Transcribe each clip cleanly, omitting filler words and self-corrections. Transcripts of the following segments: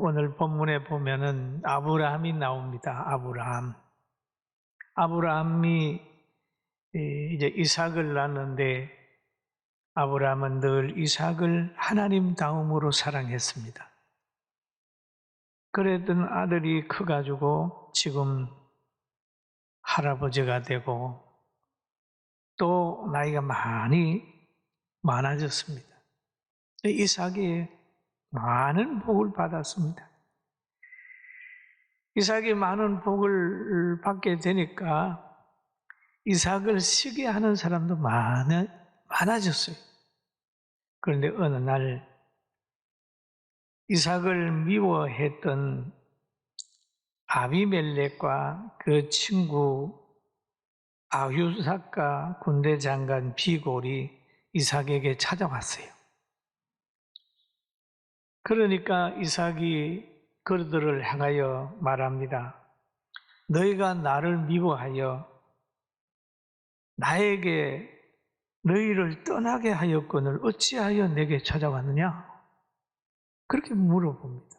오늘 본문에 보면은 아브라함이 나옵니다. 아브라함이 이제 이삭을 낳는데 아브라함은 늘 이삭을 하나님 다음으로 사랑했습니다. 그랬던 아들이 커가지고 지금 할아버지가 되고 또 나이가 많이 많아졌습니다. 이삭이 많은 복을 받았습니다. 이삭이 많은 복을 받게 되니까 이삭을 시기하는 사람도 많아졌어요. 그런데 어느 날 이삭을 미워했던 아비멜렉과 그 친구 아휴삭과 군대 장관 비골이 이삭에게 찾아왔어요. 그러니까 이삭이 그들을 향하여 말합니다. 너희가 나를 미워하여 나에게 너희를 떠나게 하였거늘 어찌하여 내게 찾아왔느냐? 그렇게 물어봅니다.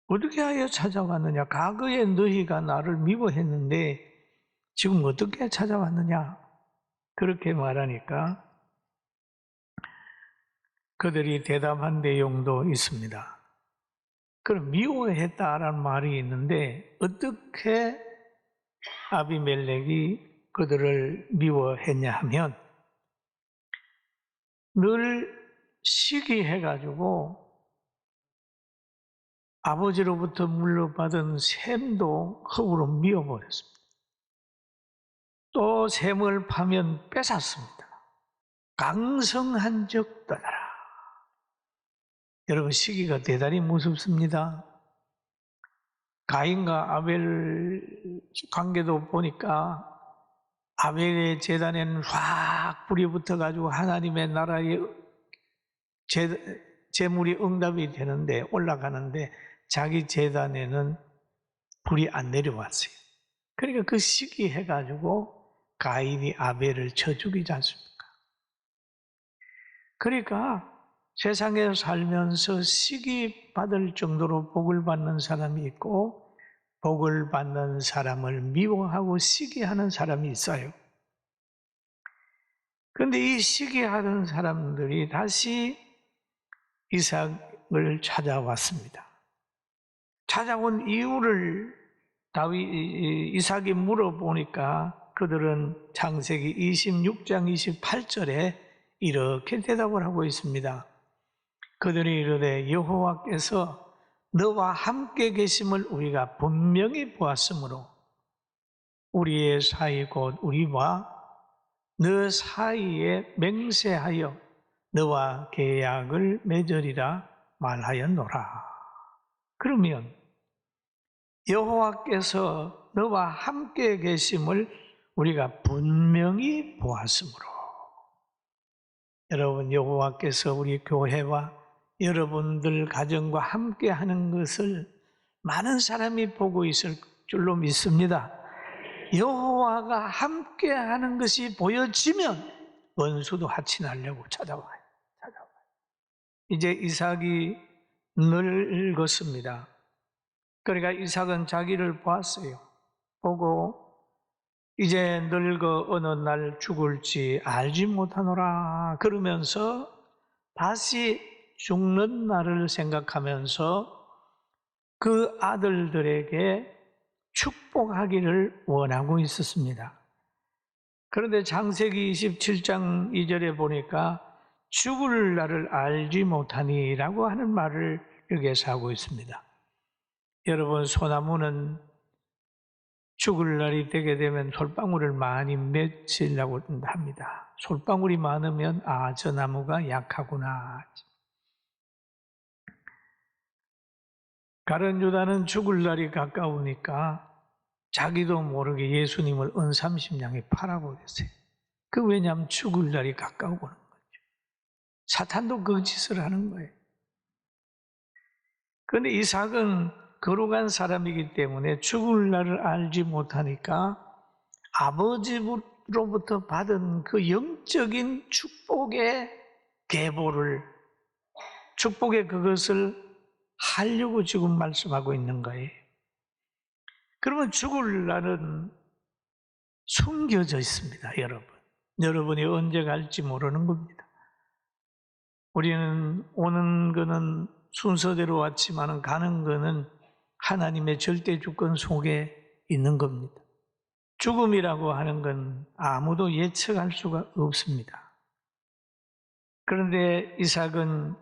어떻게 하여 찾아왔느냐? 과거에 너희가 나를 미워했는데 지금 어떻게 찾아왔느냐? 그렇게 말하니까 그들이 대답한 내용도 있습니다. 그럼 미워했다라는 말이 있는데 어떻게 아비멜렉이 그들을 미워했냐 하면 늘 시기해가지고 아버지로부터 물려받은 셈도 흙으로 미워버렸습니다. 또 셈을 파면 뺏었습니다. 강성한 적 떠나라. 여러분 시기가 대단히 무섭습니다. 가인과 아벨 관계도 보니까 아벨의 제단에는 확 불이 붙어가지고 하나님의 나라의 제물이 응답이 되는데 올라가는데 자기 제단에는 불이 안 내려왔어요. 그러니까 그 시기해가지고 가인이 아벨을 쳐 죽이지 않습니까? 그러니까 세상에 살면서 시기 받을 정도로 복을 받는 사람이 있고 복을 받는 사람을 미워하고 시기하는 사람이 있어요. 그런데 이 시기하는 사람들이 다시 이삭을 찾아왔습니다. 찾아온 이유를 이삭이 물어보니까 그들은 창세기 26장 28절에 이렇게 대답을 하고 있습니다. 그들이 이르되 여호와께서 너와 함께 계심을 우리가 분명히 보았으므로 우리의 사이 곧 우리와 너 사이에 맹세하여 너와 계약을 맺으리라 말하였노라. 그러면 여호와께서 너와 함께 계심을 우리가 분명히 보았으므로 여러분 여호와께서 우리 교회와 여러분들 가정과 함께 하는 것을 많은 사람이 보고 있을 줄로 믿습니다. 여호와가 함께 하는 것이 보여지면 원수도 하친하려고 찾아와요. 이제 이삭이 늙었습니다. 그러니까 이삭은 자기를 보았어요. 보고 이제 늙어 어느 날 죽을지 알지 못하노라 그러면서 다시 죽는 날을 생각하면서 그 아들들에게 축복하기를 원하고 있었습니다. 그런데 창세기 27장 2절에 보니까 죽을 날을 알지 못하니라고 하는 말을 여기에서 하고 있습니다. 여러분 소나무는 죽을 날이 되게 되면 솔방울을 많이 맺으려고 합니다. 솔방울이 많으면 저 나무가 약하구나. 가룟 유다는 죽을 날이 가까우니까 자기도 모르게 예수님을 은삼십냥에 팔아버렸어요. 왜냐하면 죽을 날이 가까우고 하는 거죠. 사탄도 그 짓을 하는 거예요. 그런데 이삭은 거룩한 사람이기 때문에 죽을 날을 알지 못하니까 아버지로부터 받은 그 영적인 축복의 계보를, 축복의 그것을 하려고 지금 말씀하고 있는 거예요. 그러면 죽을 날은 숨겨져 있습니다, 여러분. 여러분이 언제 갈지 모르는 겁니다. 우리는 오는 거는 순서대로 왔지만 가는 거는 하나님의 절대 주권 속에 있는 겁니다. 죽음이라고 하는 건 아무도 예측할 수가 없습니다. 그런데 이삭은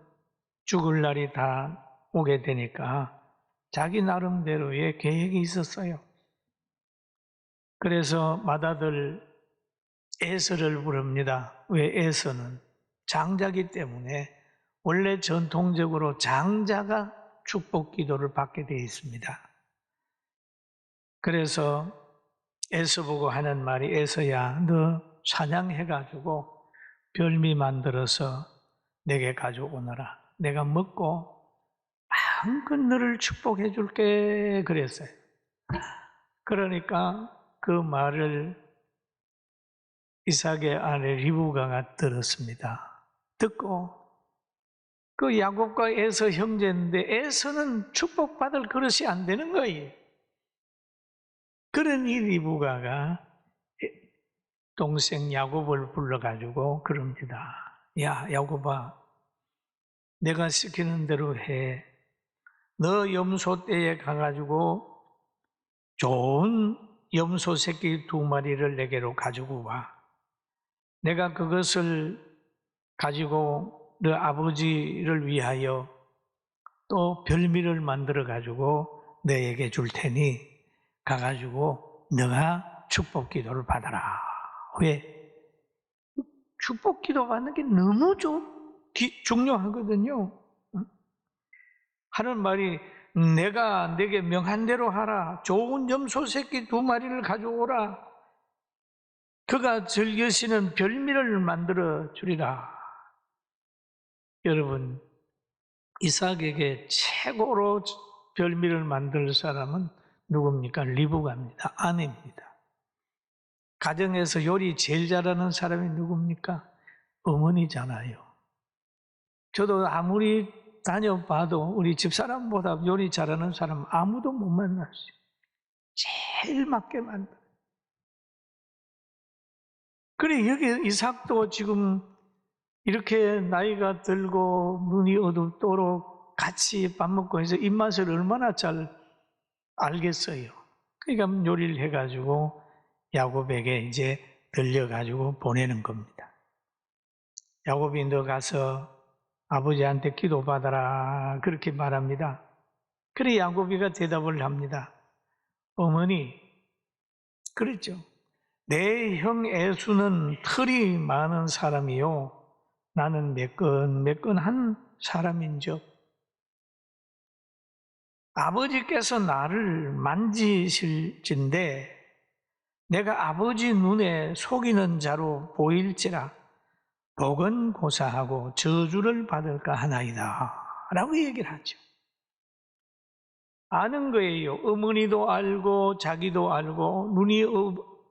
죽을 날이 다 오게 되니까 자기 나름대로의 계획이 있었어요. 그래서 맏아들 에서를 부릅니다. 왜 에서는? 장자기 때문에 원래 전통적으로 장자가 축복 기도를 받게 되어 있습니다. 그래서 에서 보고 하는 말이, 에서야, 너 사냥해가지고 별미 만들어서 내게 가져오너라. 내가 먹고 마음껏 너를 축복해 줄게. 그랬어요. 그러니까 그 말을 이삭의 아내 리브가가 들었습니다. 듣고 그 야곱과 에서 형제인데 에서는 축복받을 그릇이 안 되는 거예요. 그러니 리브가가 동생 야곱을 불러가지고 그럽니다. 야, 야곱아, 내가 시키는 대로 해. 너 염소 떼에 가가지고 좋은 염소 새끼 2마리를 내게로 가지고 와. 내가 그것을 가지고 너 아버지를 위하여 또 별미를 만들어 가지고 너에게 줄 테니 가가지고 너가 축복 기도를 받아라. 왜? 축복 기도 받는 게 너무 중요하거든요. 하는 말이, 내가 내게 명한 대로 하라. 좋은 염소 새끼 2마리를 가져오라. 그가 즐기시는 별미를 만들어 주리라. 여러분, 이삭에게 최고로 별미를 만들 사람은 누굽니까? 리브가입니다. 아내입니다. 가정에서 요리 제일 잘하는 사람이 누굽니까? 어머니잖아요. 저도 아무리 다녀봐도 우리 집사람보다 요리 잘하는 사람 아무도 못 만났어요. 제일 맞게 만들어요. 그래, 여기 이삭도 지금 이렇게 나이가 들고 눈이 어둡도록 같이 밥 먹고 해서 입맛을 얼마나 잘 알겠어요. 그러니까 요리를 해가지고 야곱에게 이제 들려가지고 보내는 겁니다. 야곱이 너 가서 아버지한테 기도받아라. 그렇게 말합니다. 그래, 야곱이가 대답을 합니다. 어머니, 그랬죠. 내 형 에수는 털이 많은 사람이요. 나는 매끈매끈한 사람인즉 아버지께서 나를 만지실진데 내가 아버지 눈에 속이는 자로 보일지라 복은 고사하고 저주를 받을까 하나이다 라고 얘기를 하죠. 아는 거예요. 어머니도 알고 자기도 알고 눈이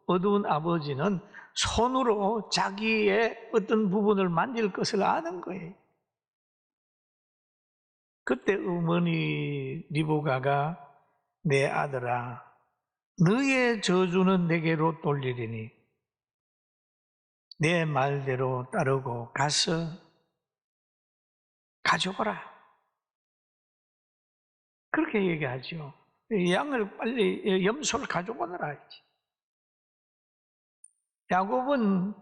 어두운 아버지는 손으로 자기의 어떤 부분을 만질 것을 아는 거예요. 그때 어머니 리브가가 내 아들아, 너의 저주는 내게로 돌리리니 내 말대로 따르고 가서 가져오라. 그렇게 얘기하죠. 양을 빨리 염소를 가져오너라 했지. 야곱은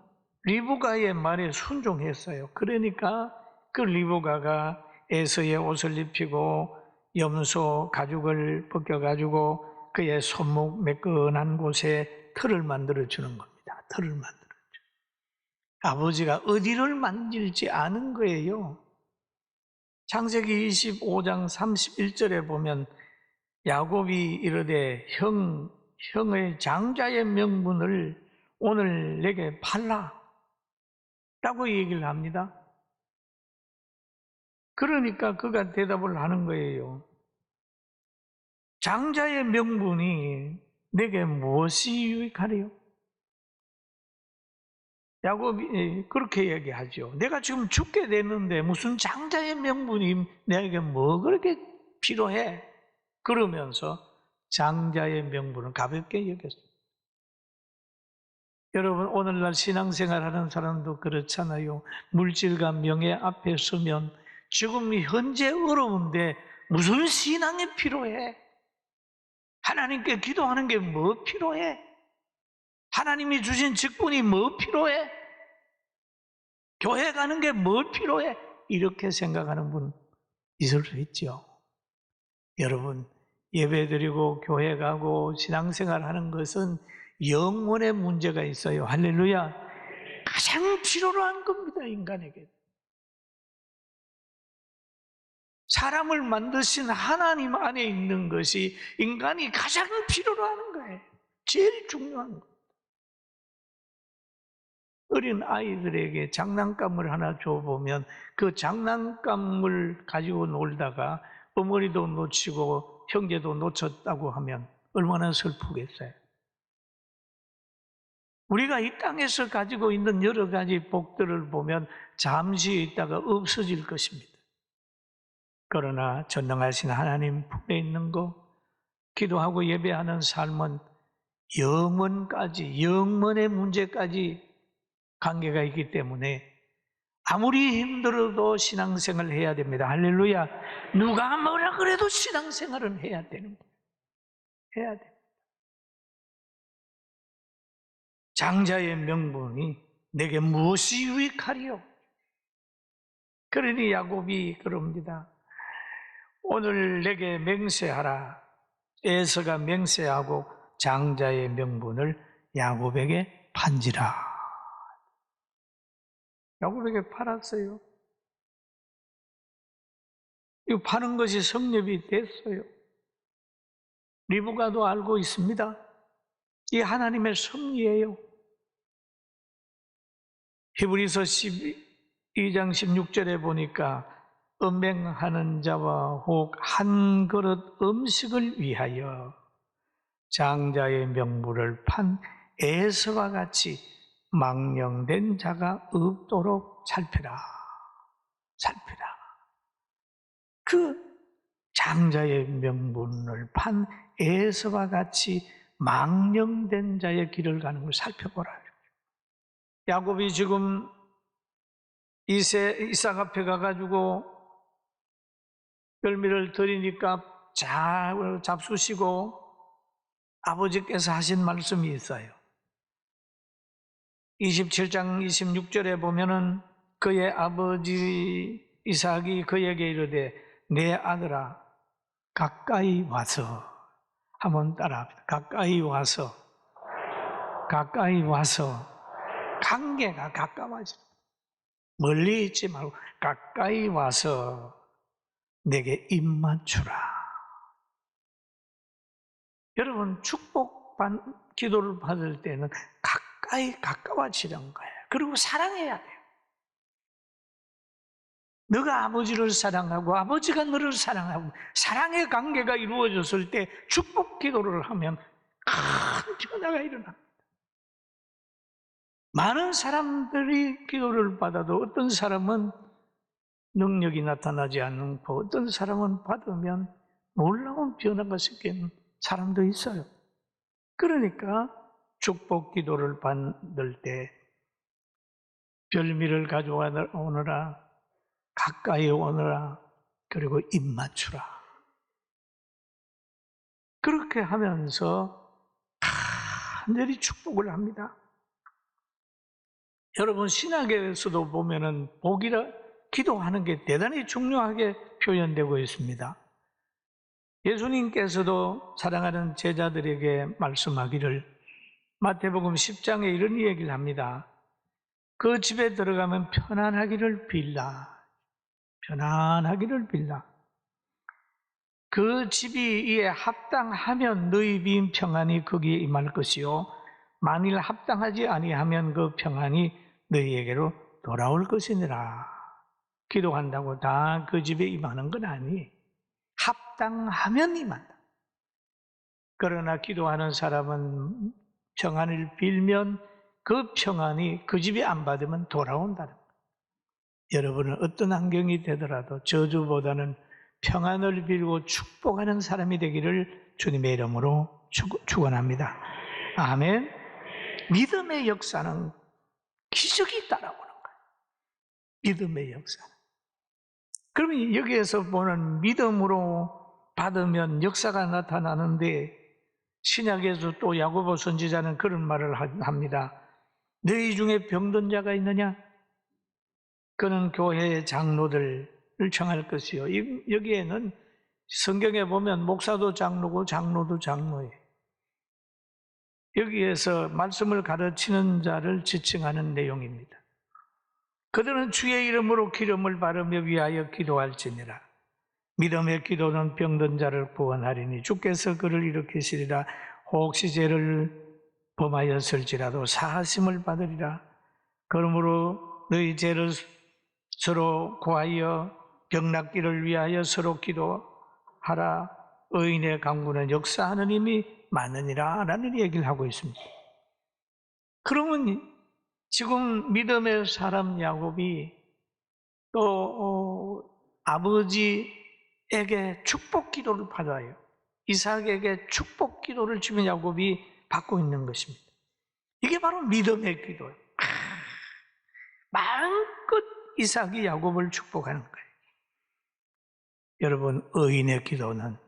리브가의 말에 순종했어요. 그러니까 그 리브가가 에서의 옷을 입히고 염소 가죽을 벗겨가지고 그의 손목 매끈한 곳에 털을 만들어 주는 겁니다. 털을 만들어 줘. 아버지가 어디를 만질지 아는 거예요. 창세기 25장 31절에 보면 야곱이 이르되 형의 장자의 명분을 오늘 내게 팔라 라고 얘기를 합니다. 그러니까 그가 대답을 하는 거예요. 장자의 명분이 내게 무엇이 유익하리요? 야곱이 그렇게 얘기하죠. 내가 지금 죽게 됐는데 무슨 장자의 명분이 내게 뭐 그렇게 필요해. 그러면서 장자의 명분을 가볍게 여겼어요. 여러분, 오늘날 신앙생활하는 사람도 그렇잖아요. 물질과 명예 앞에 서면 지금 현재 어려운데 무슨 신앙이 필요해? 하나님께 기도하는 게 뭐 필요해? 하나님이 주신 직분이 뭐 필요해? 교회 가는 게 뭐 필요해? 이렇게 생각하는 분 있을 수 있죠. 여러분, 예배드리고 교회 가고 신앙생활 하는 것은 영혼의 문제가 있어요. 할렐루야. 가장 필요로 한 겁니다, 인간에게. 사람을 만드신 하나님 안에 있는 것이 인간이 가장 필요로 하는 거예요. 제일 중요한 거. 어린 아이들에게 장난감을 하나 줘보면 그 장난감을 가지고 놀다가 어머니도 놓치고 형제도 놓쳤다고 하면 얼마나 슬프겠어요. 우리가 이 땅에서 가지고 있는 여러 가지 복들을 보면 잠시 있다가 없어질 것입니다. 그러나 전능하신 하나님 품에 있는 거, 기도하고 예배하는 삶은 영원까지, 영원의 문제까지 관계가 있기 때문에 아무리 힘들어도 신앙생활을 해야 됩니다. 할렐루야. 누가 뭐라 그래도 신앙생활은 해야 되는 거예요. 해야 돼. 장자의 명분이 내게 무엇이 유익하리요? 그러니 야곱이 그럽니다. 오늘 내게 맹세하라. 에서가 맹세하고 장자의 명분을 야곱에게 판지라. 야곱에게 팔았어요. 이 파는 것이 성립이 됐어요. 리브가도 알고 있습니다. 이 하나님의 섭리예요. 히브리서 12장 16절에 보니까 음행하는 자와 혹 한 그릇 음식을 위하여 장자의 명분을 판 에서와 같이 망령된 자가 없도록 살펴라. 살펴라. 그 장자의 명분을 판 에서와 같이 망령된 자의 길을 가는 걸 살펴보라. 야곱이 지금 이삭 앞에 가가지고 열매를 드리니까 잘 잡수시고 아버지께서 하신 말씀이 있어요. 27장 26절에 보면은 그의 아버지 이삭이 그에게 이르되 내 아들아 가까이 와서 한번 따라합니다. 가까이 와서 관계가 가까워지는 멀리 있지 말고 가까이 와서 내게 입 맞추라. 여러분 축복 기도를 받을 때는 가까워지는 거예요. 그리고 사랑해야 돼요. 너가 아버지를 사랑하고 아버지가 너를 사랑하고 사랑의 관계가 이루어졌을 때 축복 기도를 하면 큰 변화가 일어납니다. 많은 사람들이 기도를 받아도 어떤 사람은 능력이 나타나지 않고 어떤 사람은 받으면 놀라운 변화가 생기는 사람도 있어요. 그러니까 축복 기도를 받을 때 별미를 가져오느라 가까이 오느라 그리고 입 맞추라. 그렇게 하면서 간절히 축복을 합니다. 여러분 신학에서도 보면은 복이라 기도하는 게 대단히 중요하게 표현되고 있습니다. 예수님께서도 사랑하는 제자들에게 말씀하기를 마태복음 10장에 이런 얘기를 합니다. 그 집에 들어가면 편안하기를 빌라. 편안하기를 빌라. 그 집이 이에 합당하면 너희 빈 평안이 거기에 임할 것이요 만일 합당하지 아니하면 그 평안이 너희에게로 돌아올 것이니라. 기도한다고 다 그 집에 임하는 건 아니에요. 합당하면 임한다. 그러나 기도하는 사람은 평안을 빌면 그 평안이 그 집에 안 받으면 돌아온다는 거예요. 여러분은 어떤 환경이 되더라도 저주보다는 평안을 빌고 축복하는 사람이 되기를 주님의 이름으로 축원합니다. 아멘. 믿음의 역사는 기적이 따라오는 거예요. 믿음의 역사는. 그러면 여기에서 보는 믿음으로 받으면 역사가 나타나는데, 신약에서 또 야고보 선지자는 그런 말을 합니다. 너희 중에 병든 자가 있느냐? 그는 교회의 장로들을 청할 것이요. 여기에는 성경에 보면 목사도 장로고 장로도 장로예요. 여기에서 말씀을 가르치는 자를 지칭하는 내용입니다. 그들은 주의 이름으로 기름을 바르며 위하여 기도할지니라. 믿음의 기도는 병든 자를 구원하리니 주께서 그를 일으키시리라. 혹시 죄를 범하였을지라도 사하심을 받으리라. 그러므로 너희 죄를 서로 구하여 병낫기를 위하여 서로 기도하라. 의인의 강구는 역사하는 힘이 많으니라 라는 얘기를 하고 있습니다. 그러면 지금 믿음의 사람 야곱이 또 아버지에게 축복 기도를 받아요. 이삭에게 축복 기도를 지금 야곱이 받고 있는 것입니다. 이게 바로 믿음의 기도예요. 마음껏 이삭이 야곱을 축복하는 거예요. 여러분, 의인의 기도는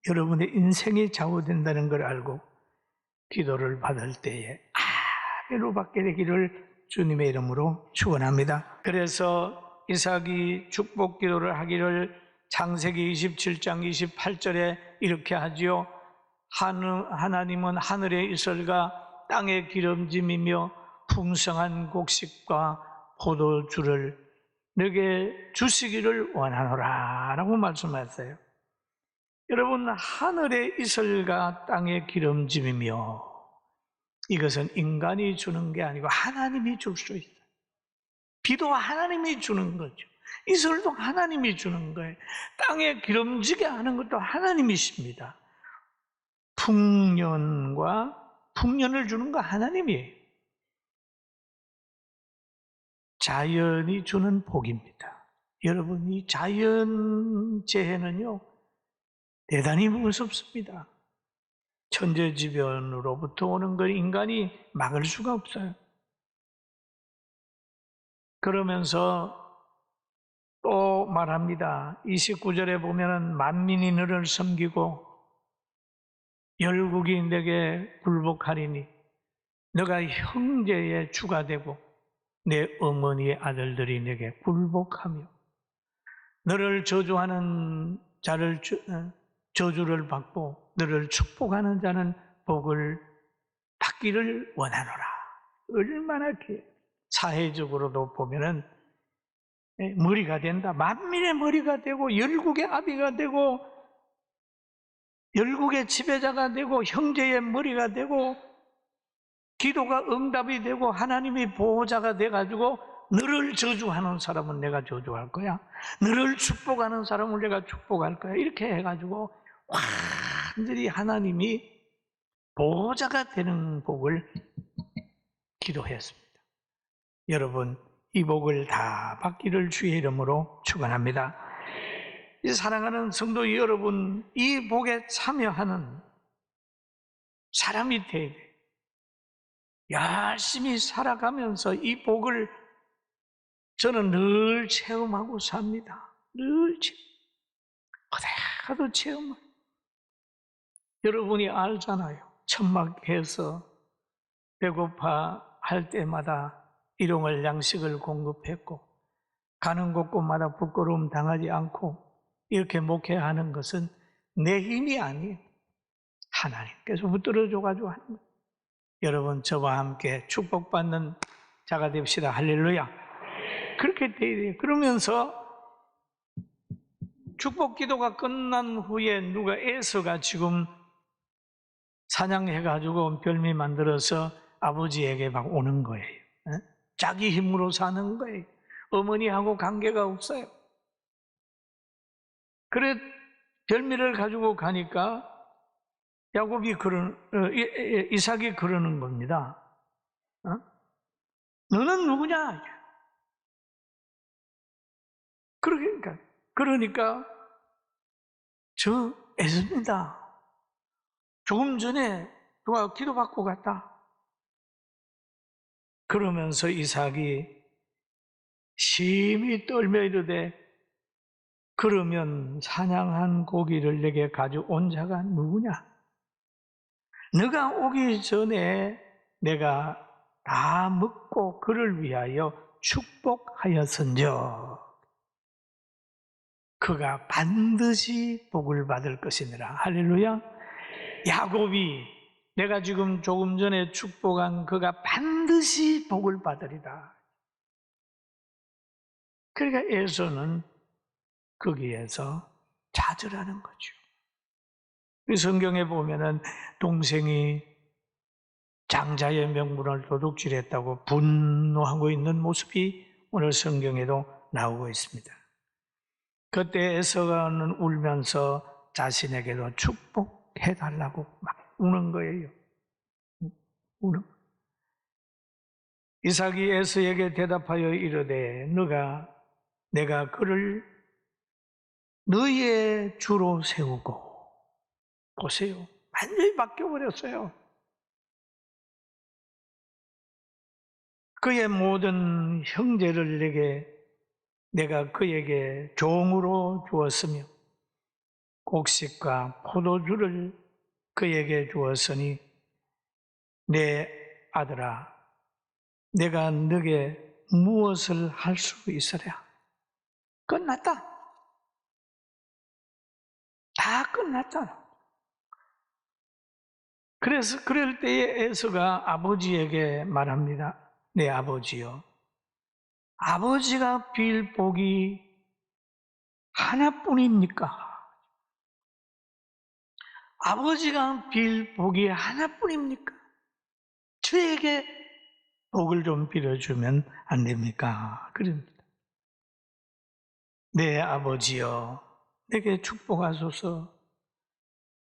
여러분의 인생이 좌우된다는 걸 알고 기도를 받을 때에 아멘으로 받게 되기를 주님의 이름으로 축원합니다. 그래서 이삭이 축복 기도를 하기를 창세기 27장 28절에 이렇게 하지요. 하나님은 하늘의 이슬과 땅의 기름짐이며 풍성한 곡식과 포도주를 내게 주시기를 원하노라 라고 말씀하셨어요. 여러분, 하늘의 이슬과 땅의 기름짐이며, 이것은 인간이 주는 게 아니고 하나님이 줄 수 있어요. 비도 하나님이 주는 거죠. 이슬도 하나님이 주는 거예요. 땅에 기름지게 하는 것도 하나님이십니다. 풍년을 주는 거 하나님이에요. 자연이 주는 복입니다. 여러분, 이 자연재해는요 대단히 무섭습니다. 천재지변으로부터 오는 걸 인간이 막을 수가 없어요. 그러면서 또 말합니다. 29절에 보면은 만민이 너를 섬기고 열국이 내게 굴복하리니 너가 형제의 주가 되고 내 어머니의 아들들이 내게 굴복하며 너를 저주하는 자를 저주를 받고 너를 축복하는 자는 복을 받기를 원하노라. 얼마나 사회적으로도 보면은 머리가 된다. 만민의 머리가 되고 열국의 아비가 되고 열국의 지배자가 되고 형제의 머리가 되고 기도가 응답이 되고 하나님의 보호자가 돼가지고 너를 저주하는 사람은 내가 저주할 거야. 너를 축복하는 사람은 내가 축복할 거야. 이렇게 해가지고 완전히 하나님이 보호자가 되는 복을 기도했습니다. 여러분, 이 복을 다 받기를 주의 이름으로 축원합니다. 사랑하는 성도 여러분, 이 복에 참여하는 사람이 되어야 돼요. 열심히 살아가면서 이 복을 저는 늘 체험하고 삽니다. 늘 어디 가도 체험을. 여러분이 알잖아요. 천막에서 배고파 할 때마다 일용할 양식을 공급했고 가는 곳곳마다 부끄러움 당하지 않고 이렇게 목회하는 것은 내 힘이 아니에요. 하나님께서 붙들어줘가지고 하는 거예요. 여러분, 저와 함께 축복받는 자가 됩시다. 할렐루야. 그렇게 돼야 돼요. 그러면서 축복 기도가 끝난 후에 누가 에서가 지금 사냥해가지고 별미 만들어서 아버지에게 막 오는 거예요. 자기 힘으로 사는 거예요. 어머니하고 관계가 없어요. 그래 별미를 가지고 가니까 야곱이 이삭이 그러는 겁니다. 너는 누구냐? 그러니까 저 애씁니다. 조금 전에 누가 기도받고 갔다. 그러면서 이삭이 심히 떨며 이르되 그러면 사냥한 고기를 내게 가져온 자가 누구냐? 너가 오기 전에 내가 다 먹고 그를 위하여 축복하였은즉 그가 반드시 복을 받을 것이니라. 할렐루야. 야곱이 내가 지금 조금 전에 축복한 그가 반드시 복을 받으리라. 그러니까 에서는 거기에서 좌절하는 거죠. 성경에 보면은 동생이 장자의 명분을 도둑질했다고 분노하고 있는 모습이 오늘 성경에도 나오고 있습니다. 그때 에서는 울면서 자신에게도 축복해달라고 막 우는 거예요. 우는. 이삭이 에서에게 대답하여 이르되 내가 그를 너의 주로 세우고 보세요. 완전히 바뀌어버렸어요. 그의 모든 형제를 내가 그에게 종으로 주었으며 곡식과 포도주를 그에게 주었으니 내 아들아 내가 너에게 무엇을 할 수 있으랴? 끝났다. 다 끝났다. 그래서 그럴 때에 에서가 아버지에게 말합니다. 내 아버지요. 아버지가 빌 복이 하나뿐입니까? 아버지가 빌 복이 하나뿐입니까? 저에게 복을 좀 빌어주면 안 됩니까? 그럽니다. 내 아버지여, 내게 축복하소서,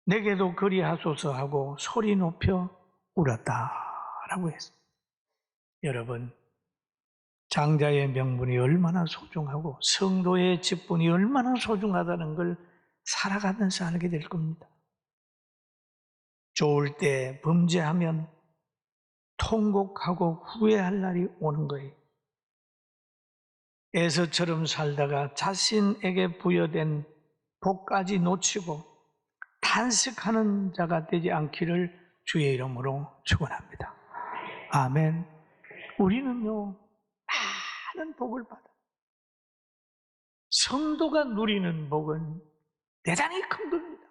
내게도 그리하소서 하고 소리 높여 울었다라고 했습니다. 여러분, 장자의 명분이 얼마나 소중하고 성도의 직분이 얼마나 소중하다는 걸 살아가면서 알게 될 겁니다. 좋을 때 범죄하면 통곡하고 후회할 날이 오는 거예요. 에서처럼 살다가 자신에게 부여된 복까지 놓치고 탄식하는 자가 되지 않기를 주의 이름으로 축원합니다. 아멘. 우리는요 많은 복을 받아. 성도가 누리는 복은 대단히 큰 겁니다.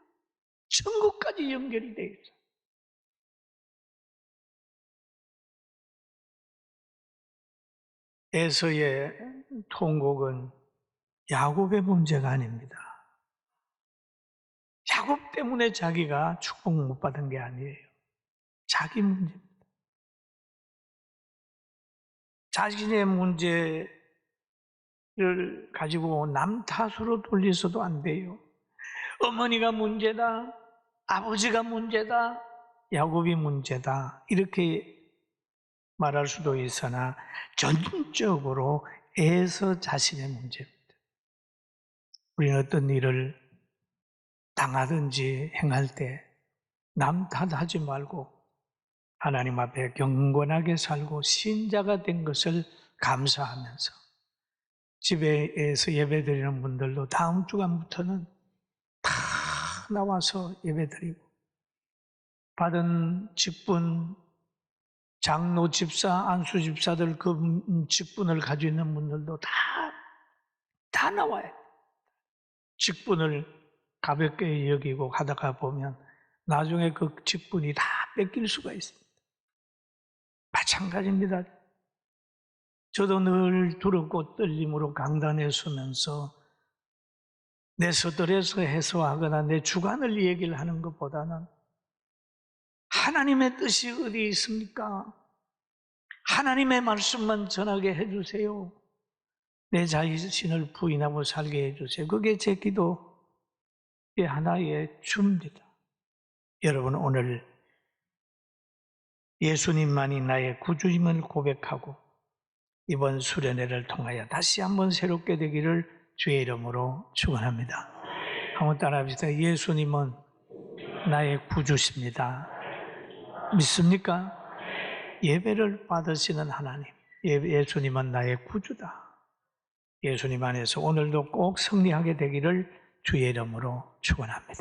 천국까지 연결이 되어 있어요. 에서의 통곡은 야곱의 문제가 아닙니다. 야곱 때문에 자기가 축복 못 받은 게 아니에요. 자기 문제입니다. 자신의 문제를 가지고 남 탓으로 돌려서도 안 돼요. 어머니가 문제다, 아버지가 문제다, 야곱이 문제다 이렇게 말할 수도 있으나 전적으로 에서 자신의 문제입니다. 우리는 어떤 일을 당하든지 행할 때 남 탓하지 말고 하나님 앞에 경건하게 살고 신자가 된 것을 감사하면서 집에서 예배드리는 분들도 다음 주간부터는 다 나와서 예배드리고 받은 직분, 장로 집사, 안수 집사들 그 직분을 가지고 있는 분들도 다 나와요. 직분을 가볍게 여기고 하다가 보면 나중에 그 직분이 다 뺏길 수가 있습니다. 마찬가지입니다. 저도 늘 두렵고 떨림으로 강단에 서면서 내 서들에서 해소하거나 내 주관을 얘기를 하는 것보다는 하나님의 뜻이 어디 있습니까? 하나님의 말씀만 전하게 해주세요. 내 자신을 부인하고 살게 해주세요. 그게 제 기도의 하나의 주입니다. 여러분 오늘 예수님만이 나의 구주임을 고백하고 이번 수련회를 통하여 다시 한번 새롭게 되기를 주의 이름으로 축원합니다. 한번 따라합시다. 예수님은 나의 구주십니다. 믿습니까? 예배를 받으시는 하나님, 예수님은 나의 구주다. 예수님 안에서 오늘도 꼭 승리하게 되기를 주의 이름으로 축원합니다.